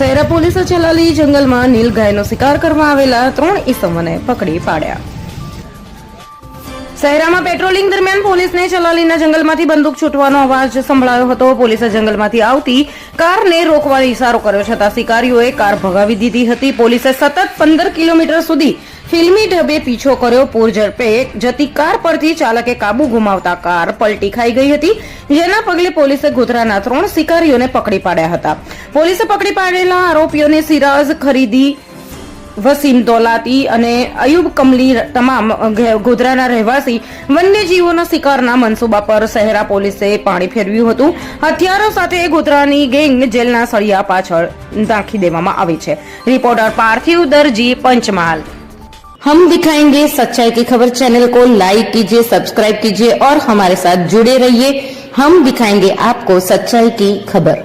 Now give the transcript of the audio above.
શહેરા પોલીસે ચલાલી જંગલમાં નીલગાયનો શિકાર કરવા આવેલા 3 ઈસમોને પકડી પાડ્યા. શહેરામાં પેટ્રોલિંગ દરમિયાન પોલીસને ચલાલીના જંગલમાંથી બંદૂક છૂટવાનો અવાજ સંભળાયો હતો. પોલીસે જંગલમાંથી આવતી કારને રોકવાનો ઇશારો કર્યો છતાં શિકારીઓએ કાર ભગાવી દીધી હતી. પોલીસે સતત 15 કિલોમીટર સુધી ફિલ્મી ઢબે પીછો કર્યો. પૂર ઝડપે જતી કાર પરથી ચાલકે કાબુ ગુમાવતા કાર પલટી ખાઈ ગઈ હતી, જેના પગલે પોલીસે ગોધરાના 3 શિકારીઓને પકડી પાડ્યા હતા. પોલીસે પકડી પાડેલા આરોપીઓને સિરાજ ખરીદી, વસીમ દોલાતી અને અયુબ કમલી તમામ ગોધરાના રહેવાસી વન્યજીવોના શિકારના મનસુબા પર શહેરા પોલીસે પાણી ફેરવ્યું હતું. હથિયારો સાથે ગોધરાની ગેંગ જેલના સળિયા પાછળ નાખી દેવામાં આવી છે. રિપોર્ટર પાર્થિવ દરજી, પંચમહાલ. हम दिखाएंगे सच्चाई की खबर चैनल को लाइक कीजिए, सब्सक्राइब कीजिए और हमारे साथ जुड़े रहिए. हम दिखाएंगे आपको सच्चाई की खबर.